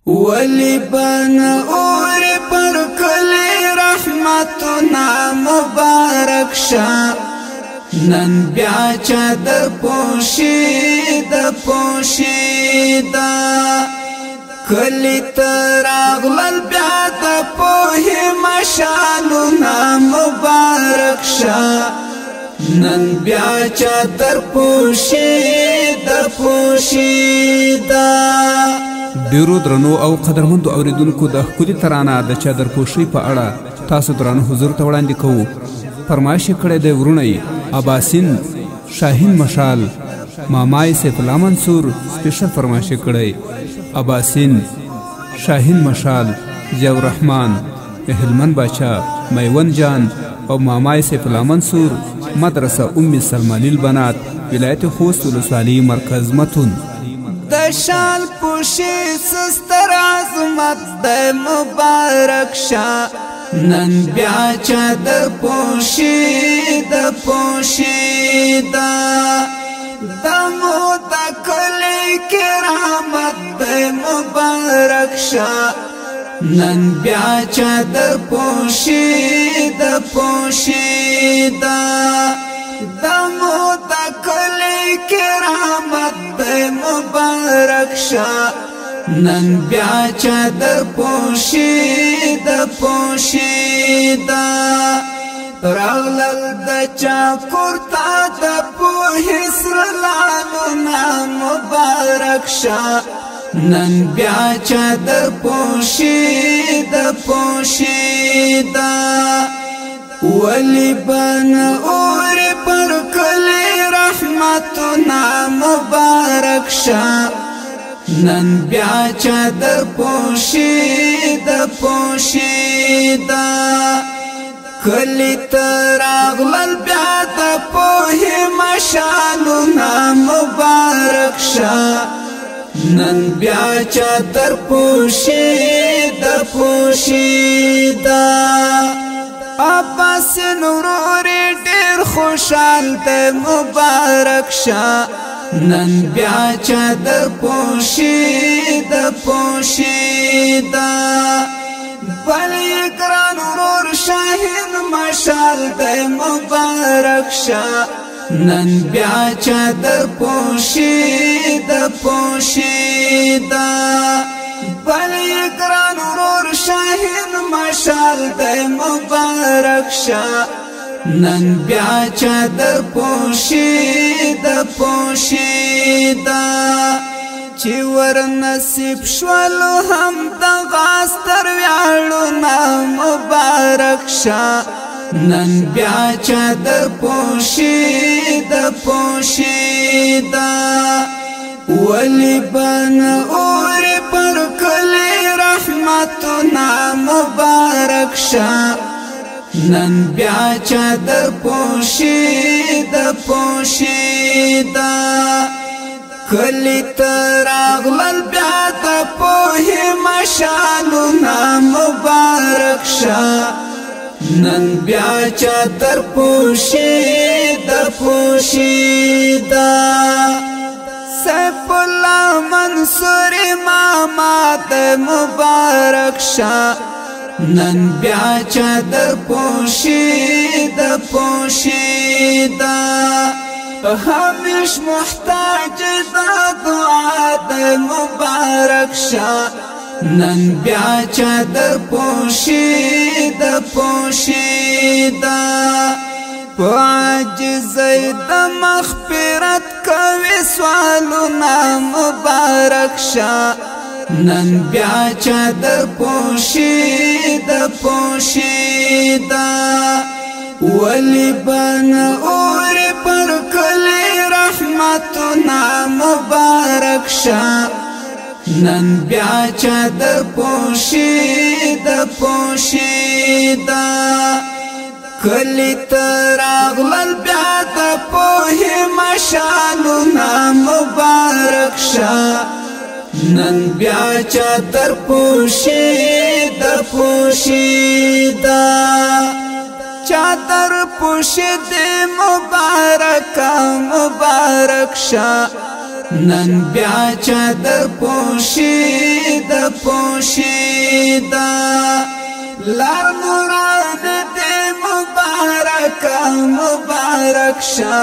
ولی بن اور پر کلی رحمتنا مبارک شا نن بیا چادر پوشیدا کلی تراغلل بیا د پوهی مشالنا مبارک شا نن بیا چادر پوشیدا ډیرو درنو او قدرمندو اوریدونکو د ښکلي ترانه د چادرپوشۍ په اړه تاسو درانه حضور ته وړاندې کوو. فرمایش یې کړی دی ورونی اباسین شاهین مشال مامای سیف الله منصور سپیشل فرمایش یې کړی اباسین شاهین مشال ضیاء الرحمن هلمند باچا میون جان او مامای سیف الله منصور مدرسه ام سلمانی البنات ولایت خوست ولسوالي مرکز متون. د شال پوشی سستر عظمت د مبارک شا نن بیا چادر پوشیدا دمو د کلی کرامت د مبارک شا نن بیا چادر پوشیدا دمو د کلی کرامت د مبارک شا نن بیا چادر پوشیدا راغلل د چا کورتا د پوهې سرلانو نا مبارک شا نن بیا چادر پوشیدا ولی بن اور پر کلی رحمتنا مبارک شا نن بیا چادر پوشیدا کلی تراغلل بیا د پوهی مشالنا مبارک شا نن بیا چادر پوشیدا اباسین وروری ډیر خوشحال دی مبارک شا نن بیا چادر پوشیدا بل گران ورور شاهین مشال دی مبارک شا نن بیا چادر پوشیدا بل گران ورور شاهین مشال دی مبارک شا نن بیا چادر پوشیدا چی ور نصیب شوالو هم د غاستر ویالو نا مبارک شا نن بیا چادر پوشیدا ولی بن اور پر کلی رحمتنا مبارک شا نن بیا چادر پوشیدا کلی تراغلل بیا د پوهی مشالنا مبارک شا نن بیا چادر پوشیدا سیف الله منصور ماما د مبارک شا نن بیا چادر پوشیدا همیش محتاج دا دعا د مبارک شا نن بیا چادر پوشیدا عاجز د مغفرت کوي سوالنا مبارک شا نن بیا چادر پوشیدا ولی بن اور پر کلی رحمتنا مبارک شا نن بیا چادر پوشیدا کلی تراغلل بیا د پوهی مشالنا مبارک شا نن بیا چادر پوشیدا چادر پوشید مبارک شا نن بیا چادر پوشی د پوشی دا لار مراد دې مبارک مبارک شا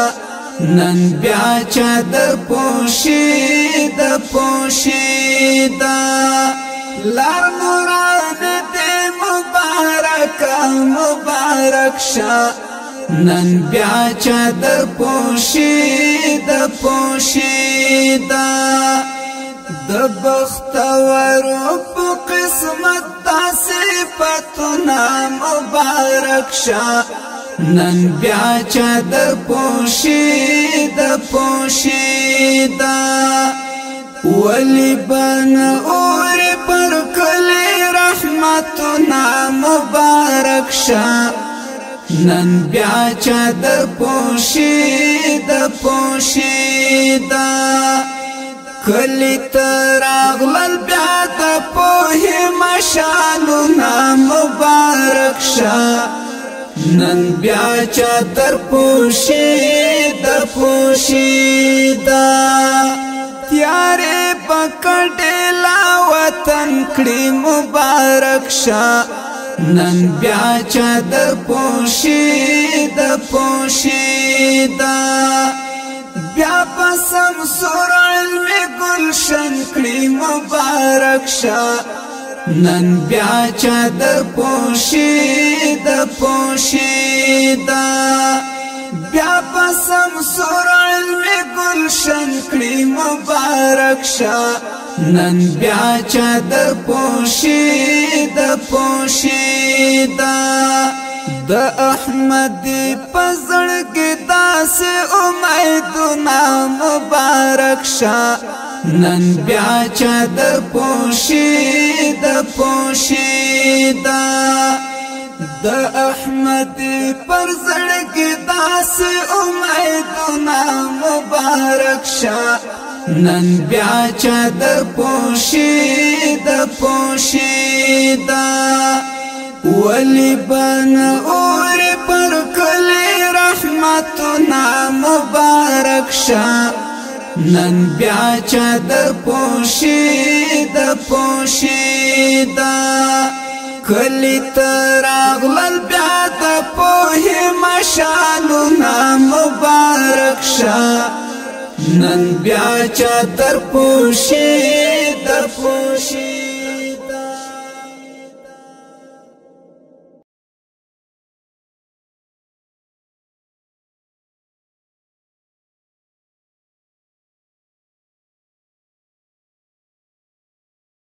نن بیا چادر پوشی د پوشی دا لار مراد دې مبارک مبارک شا نن بیا چادر پوشی د پوشی دا د بختورو په قسمت دا صفتنا مبارک شا نن بیا چادر پوشی د پوشی دا ولی بن اور پر کلی رحمتنا مبارک شا نن بیا چادر پوشی د پوشی دا کلی تراغلل بیا د پوهی مشالونا مبارک شا نن بیا چادر پوشی د پوشی دا تیارې پکړېلا وطن کړي مبارک شا نن بیا چادر پوشی د پوشی دا بیا پسم سور علم گلشن کړي مبارک شا نن بیا چادر پوشی د پوشی دا بیا پسم سور علم گلشن کړي مبارک شا نن بیا چادر پوشی د پوشی دا د احمد پزړګي داسې امیدونه مبارک شا نن بیا چادر پوشی د پوشی دا د احمد پزړګي داسې امیدونه مبارک شا نن بیا چادر پوشی د پوشی دا ولی بن اور پر کلی رحمتنا مبارک شا نن بیا چادر پوشی د پوشی دا کلی تراغلل بیا د پوهی مشالونا مبارک شا نن بیا چادر پوشی د پوشی